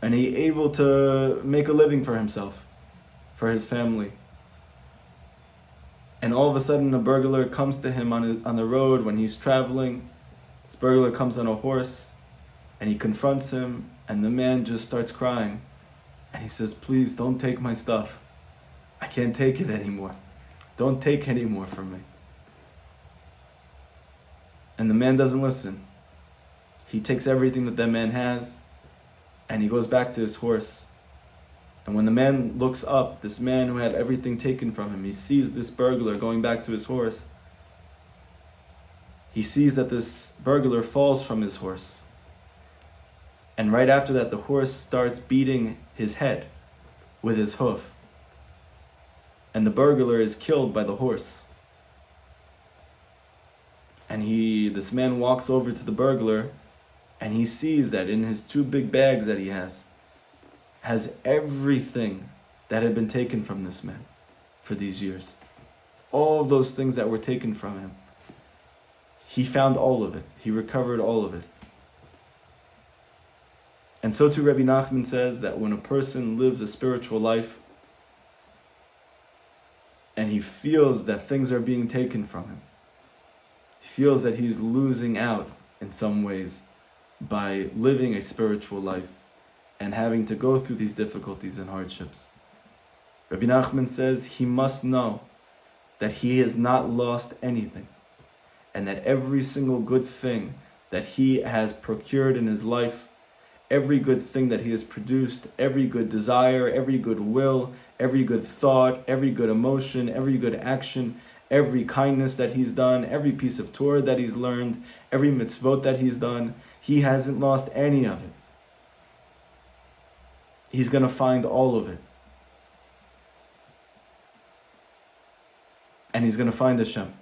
And he able to make a living for himself, for his family. And all of a sudden, a burglar comes to him on the road when he's traveling. This burglar comes on a horse, and he confronts him, and the man just starts crying. And he says, please, don't take my stuff. I can't take it anymore. Don't take any more from me. And the man doesn't listen. He takes everything that man has, and he goes back to his horse. And when the man looks up, this man who had everything taken from him, he sees this burglar going back to his horse. He sees that this burglar falls from his horse. And right after that, the horse starts beating his head with his hoof. And the burglar is killed by the horse. And this man walks over to the burglar, and he sees that in his 2 big bags that he has everything that had been taken from this man for these years. All of those things that were taken from him. He found all of it. He recovered all of it. And so too Rabbi Nachman says that when a person lives a spiritual life and he feels that things are being taken from him, he feels that he's losing out in some ways by living a spiritual life and having to go through these difficulties and hardships. Rabbi Nachman says he must know that he has not lost anything, and that every single good thing that he has procured in his life, every good thing that he has produced, every good desire, every good will, every good thought, every good emotion, every good action, every kindness that he's done, every piece of Torah that he's learned, every mitzvot that he's done, he hasn't lost any of it. He's going to find all of it. And he's going to find Hashem.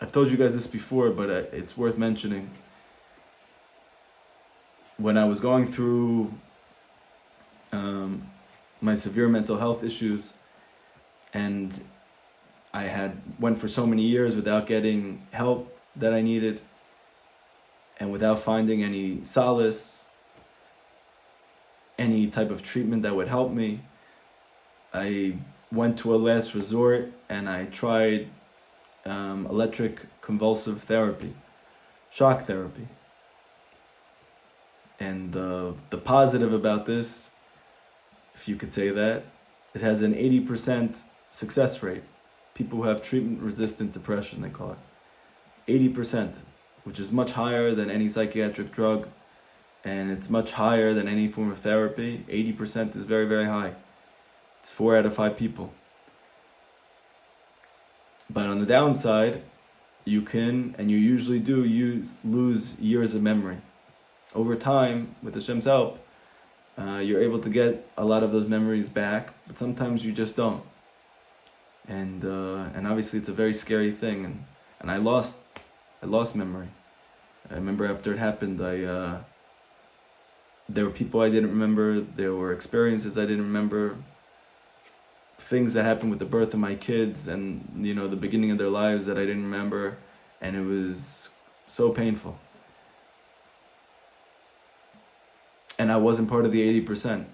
I've told you guys this before, but it's worth mentioning. When I was going through my severe mental health issues, and I went for so many years without getting help that I needed, and without finding any solace, any type of treatment that would help me, I went to a last resort and I tried electric convulsive therapy, shock therapy. And the positive about this, if you could say that, it has an 80% success rate. People who have treatment-resistant depression, they call it. 80%, which is much higher than any psychiatric drug, and it's much higher than any form of therapy. 80% is very, very high. It's 4 out of 5 people. But on the downside, you can, and you usually do, lose years of memory. Over time, with Hashem's help, you're able to get a lot of those memories back, but sometimes you just don't. And obviously it's a very scary thing, and I lost memory. I remember after it happened, there were people I didn't remember, there were experiences I didn't remember, things that happened with the birth of my kids and the beginning of their lives that I didn't remember, and it was so painful. And I wasn't part of the 80%.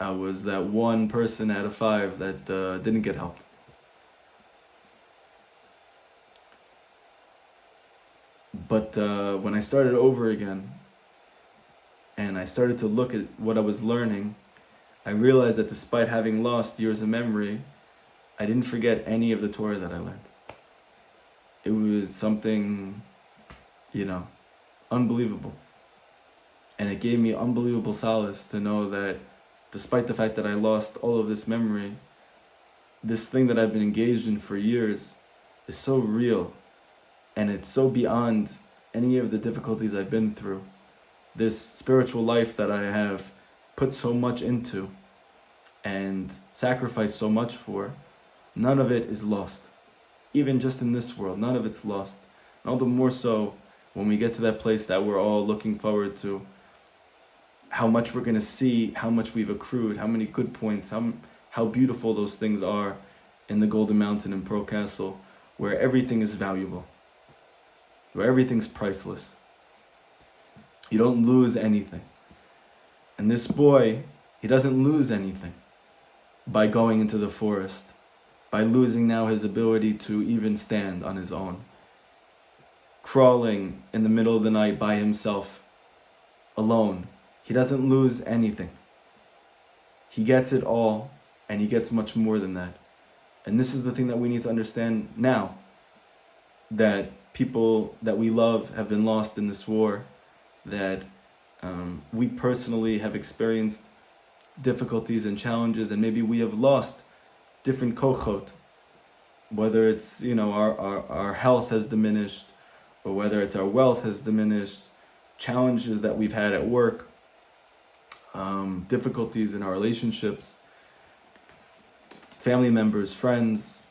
I was that 1 person out of 5 that didn't get helped. But when I started over again, and I started to look at what I was learning, I realized that despite having lost years of memory, I didn't forget any of the Torah that I learned. It was something, unbelievable. And it gave me unbelievable solace to know that despite the fact that I lost all of this memory, this thing that I've been engaged in for years is so real, and it's so beyond any of the difficulties I've been through. This spiritual life that I have put so much into and sacrificed so much for, none of it is lost. Even just in this world, none of it's lost. And all the more so when we get to that place that we're all looking forward to, how much we're going to see, how much we've accrued, how many good points, how beautiful those things are in the Golden Mountain in Pearl Castle, where everything is valuable, where everything's priceless. You don't lose anything. And this boy, he doesn't lose anything by going into the forest, by losing now his ability to even stand on his own, crawling in the middle of the night by himself, alone. He doesn't lose anything. He gets it all, and he gets much more than that. And this is the thing that we need to understand now, that people that we love have been lost in this war, that we personally have experienced difficulties and challenges, and maybe we have lost different kochot, whether it's, our health has diminished, or whether it's our wealth has diminished, challenges that we've had at work, difficulties in our relationships, family members, friends,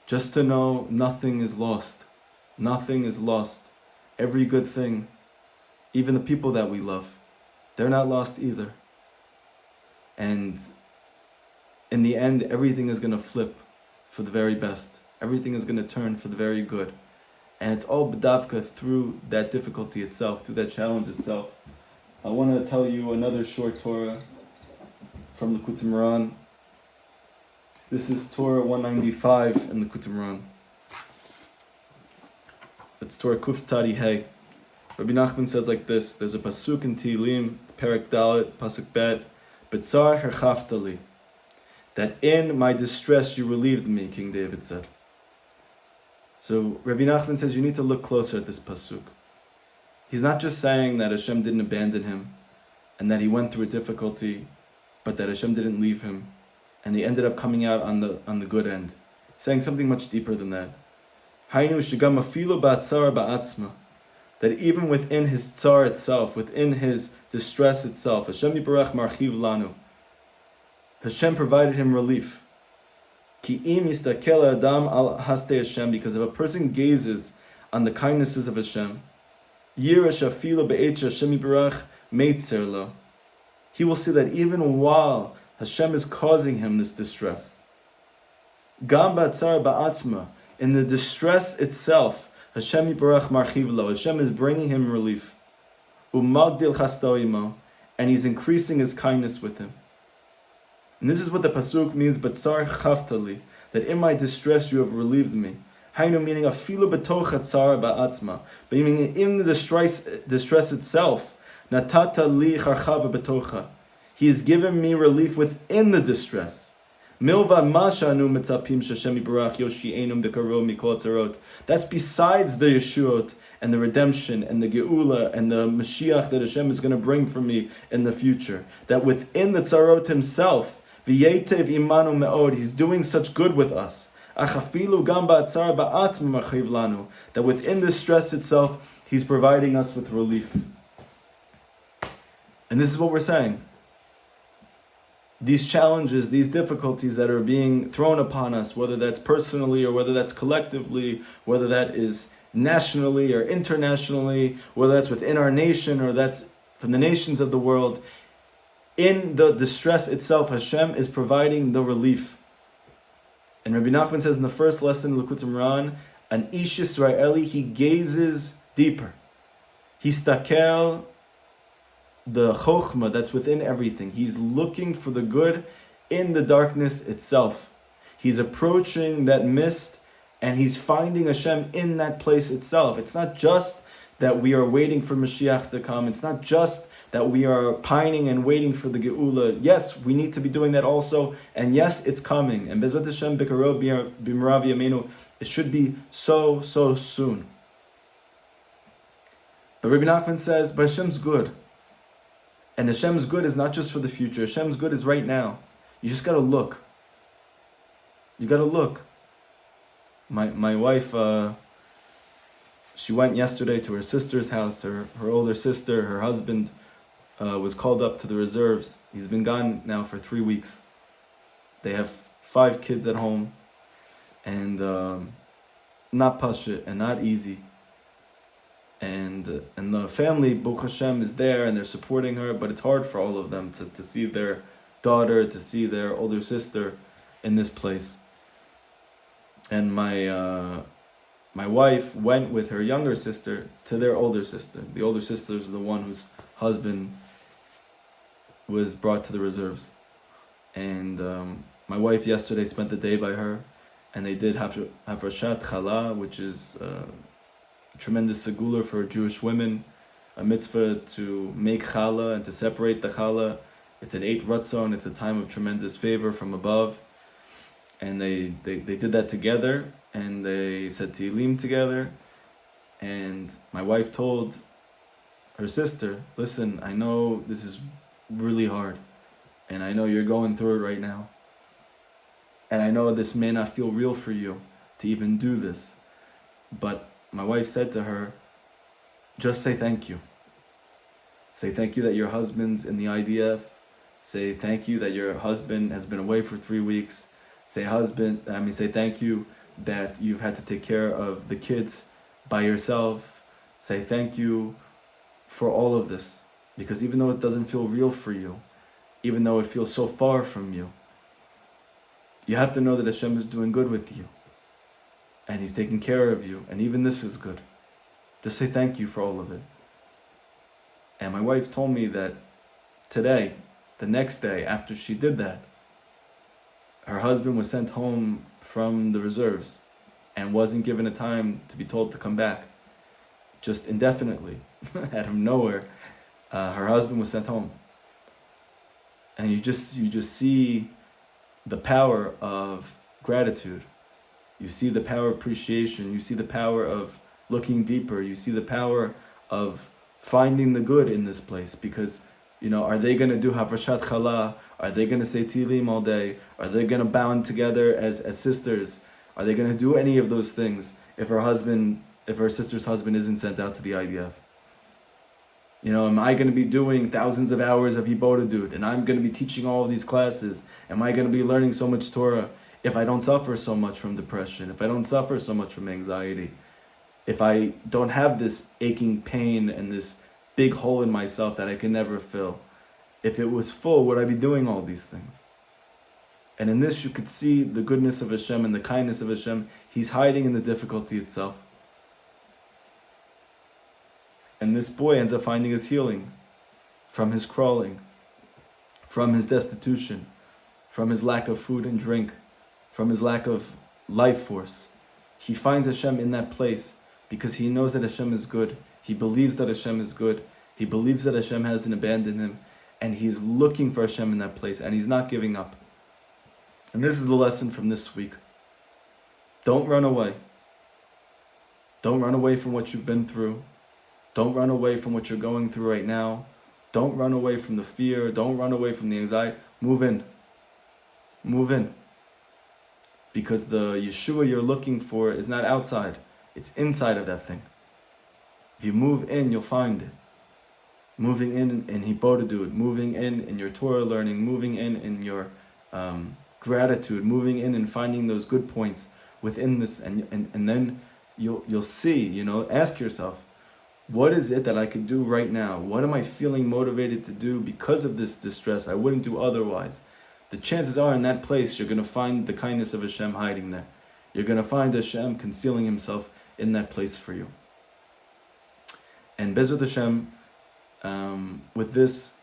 just to know nothing is lost. Nothing is lost. Every good thing, even the people that we love, they're not lost either. And in the end, everything is going to flip for the very best. Everything is going to turn for the very good. And it's all b'davka through that difficulty itself, through that challenge itself. I want to tell you another short Torah from the Likutei Moharan. This is Torah 195 in the Likutei Moharan. It's Torah Kuf Tzadi Hey. Rabbi Nachman says like this, there's a pasuk in Tehillim, it's Perek Dalet, pasuk Bet, B'tzar herchaftali, that in my distress you relieved me, King David said. So Rabbi Nachman says you need to look closer at this pasuk. He's not just saying that Hashem didn't abandon him, and that he went through a difficulty, but that Hashem didn't leave him, and he ended up coming out on the good end. He's saying something much deeper than that. Hainu shigam afilu ba'atzar ba'atzma, that even within his tsar itself, within his distress itself, Hashem yibarach marchiv lanu, Hashem provided him relief. Ki im yistakel adam al haste Hashem, because if a person gazes on the kindnesses of Hashem, yirash afilu be'etz Hashem yibarach meitzer lo, he will see that even while Hashem is causing him this distress, gam ba'atzar ba'atzma, in the distress itself, Hashem yibarach marchiv lo, Hashem is bringing him relief. Umagdil chasto imo, and he's increasing his kindness with him. And this is what the pasuk means, B'tzar chaftali, that in my distress you have relieved me. Hainu, meaning afilu b'toch hatzar ba'atzma, but meaning in the distress itself, natata li charchava b'tocha, he has given me relief within the distress. Milvad mashanu mitzapim sheshem yibarach yoshi'enum b'karo mikol tzarot. That's besides the Yeshuot and the redemption and the Geula and the Mashiach that Hashem is going to bring for me in the future. That within the tzarot himself, v'yetev imanu me'od, he's doing such good with us. Achafilu gam ba'atzar ba'atzma marchiv lanu, that within the stress itself, he's providing us with relief. And this is what we're saying. These challenges, these difficulties that are being thrown upon us, whether that's personally or whether that's collectively, whether that is nationally or internationally, whether that's within our nation or that's from the nations of the world, in the distress itself, Hashem is providing the relief. And Rabbi Nachman says in the first lesson in Likutei Moharan, an ish Yisraeli, he gazes deeper. He stakel the chokhmah that's within everything. He's looking for the good in the darkness itself. He's approaching that mist and he's finding Hashem in that place itself. It's not just that we are waiting for Mashiach to come. It's not just that we are pining and waiting for the Geula. Yes, we need to be doing that also. And yes, it's coming. And Bezrat Hashem B'Karov B'Merav Yameinu, it should be so soon. But Rabbi Nachman says, but Hashem's good. And Hashem's good is not just for the future. Hashem's good is right now. You just got to look. You got to look. My wife, she went yesterday to her sister's house. Her older sister, her husband, was called up to the reserves. He's been gone now for 3 weeks. They have 5 kids at home. And not pashut and not easy. And the family, Baruch Hashem, is there and they're supporting her, but it's hard for all of them to see their daughter, to see their older sister in this place. And my wife went with her younger sister to their older sister. The older sister is the one whose husband was brought to the reserves. And my wife yesterday spent the day by her, and they did Havrashat Chala, which is tremendous segula for Jewish women, a mitzvah to make challah and to separate the challah. It's an 8 ratzon, it's a time of tremendous favor from above. And they did that together, and they said Tehillim together. And my wife told her sister, listen, I know this is really hard, and I know you're going through it right now. And I know this may not feel real for you to even do this. But my wife said to her, just say thank you. Say thank you that your husband's in the IDF. Say thank you that your husband has been away for 3 weeks. Say thank you that you've had to take care of the kids by yourself. Say thank you for all of this. Because even though it doesn't feel real for you, even though it feels so far from you, you have to know that Hashem is doing good with you. And He's taking care of you. And even this is good. Just say thank you for all of it. And my wife told me that today, the next day after she did that, her husband was sent home from the reserves and wasn't given a time to be told to come back. Just indefinitely, out of nowhere, her husband was sent home. And you just see the power of gratitude. You see the power of appreciation. You see the power of looking deeper. You see the power of finding the good in this place. Because, are they going to do Havrashat Chala? Are they going to say Tehillim all day? Are they going to bound together as sisters? Are they going to do any of those things if her sister's husband isn't sent out to the IDF? Am I going to be doing thousands of hours of Yibodadut, and I'm going to be teaching all of these classes? Am I going to be learning so much Torah if I don't suffer so much from depression, if I don't suffer so much from anxiety, if I don't have this aching pain and this big hole in myself that I can never fill? If it was full, would I be doing all these things? And in this you could see the goodness of Hashem and the kindness of Hashem. He's hiding in the difficulty itself. And this boy ends up finding his healing from his crawling, from his destitution, from his lack of food and drink, from his lack of life force. He finds Hashem in that place because he knows that Hashem is good. He believes that Hashem is good. He believes that Hashem hasn't abandoned him. And he's looking for Hashem in that place. And he's not giving up. And this is the lesson from this week. Don't run away. Don't run away from what you've been through. Don't run away from what you're going through right now. Don't run away from the fear. Don't run away from the anxiety. Move in. Move in. Because the Yeshua you're looking for is not outside. It's inside of that thing. If you move in, you'll find it. Moving in Hibodadut, moving in your Torah learning, moving in your gratitude, moving in and finding those good points within this, and then you'll see, ask yourself, what is it that I could do right now? What am I feeling motivated to do because of this distress I wouldn't do otherwise? The chances are in that place you're going to find the kindness of Hashem hiding there. You're going to find Hashem concealing Himself in that place for you. And Bezrat Hashem, with this,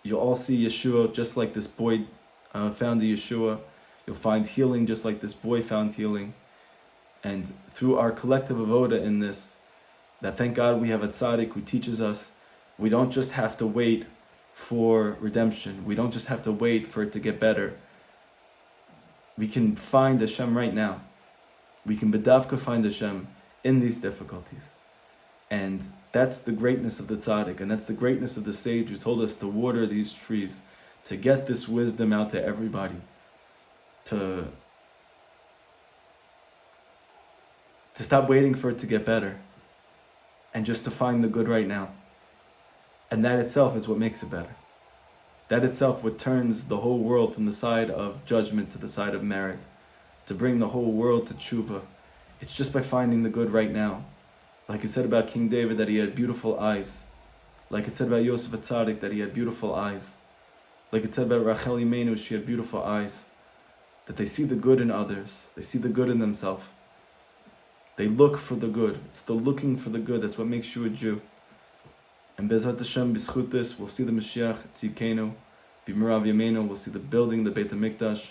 you'll all see Yeshua just like this boy found the Yeshua. You'll find healing just like this boy found healing. And through our collective avoda in this, that thank God we have a tzaddik who teaches us, we don't just have to wait for redemption. We don't just have to wait for it to get better. We can find Hashem right now. We can bedavka find Hashem in these difficulties. And that's the greatness of the tzaddik, and that's the greatness of the sage who told us to water these trees, to get this wisdom out to everybody, to stop waiting for it to get better, and just to find the good right now. And that itself is what makes it better. That itself what turns the whole world from the side of judgment to the side of merit, to bring the whole world to tshuva. It's just by finding the good right now. Like it said about King David that he had beautiful eyes. Like it said about Yosef HaTzadik that he had beautiful eyes. Like it said about Rachel Imenu, she had beautiful eyes. That they see the good in others. They see the good in themselves. They look for the good. It's the looking for the good. That's what makes you a Jew. And Bezrat Hashem, b'schut this, we'll see the Mashiach, Tzidkenu, B'mirav Yameinu, we'll see the building, the Beit HaMikdash,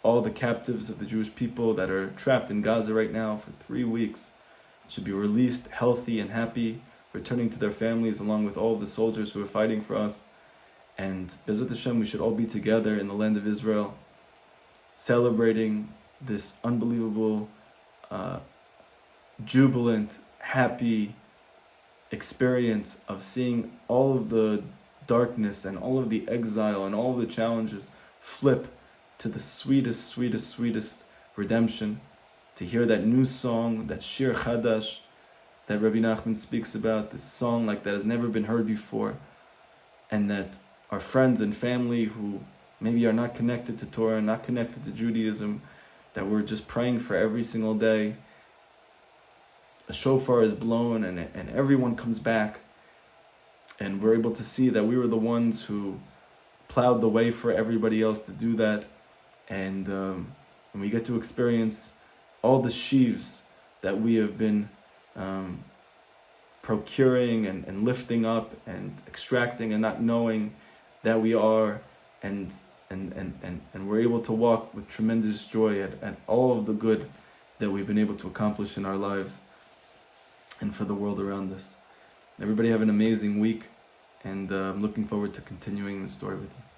all the captives of the Jewish people that are trapped in Gaza right now for 3 weeks should be released healthy and happy, returning to their families along with all of the soldiers who are fighting for us. And Bezrat Hashem, we should all be together in the land of Israel. celebrating this unbelievable, jubilant, happy experience of seeing all of the darkness and all of the exile and all of the challenges flip to the sweetest, sweetest, sweetest redemption. To hear that new song, that Shir Chadash that Rabbi Nachman speaks about, this song like that has never been heard before, and that our friends and family who maybe are not connected to Torah, not connected to Judaism, that we're just praying for every single day. A shofar is blown and everyone comes back, and we're able to see that we were the ones who plowed the way for everybody else to do that, and we get to experience all the sheaves that we have been procuring and lifting up and extracting and not knowing that we are, and we're able to walk with tremendous joy at all of the good that we've been able to accomplish in our lives and for the world around us. Everybody have an amazing week, and I'm looking forward to continuing the story with you.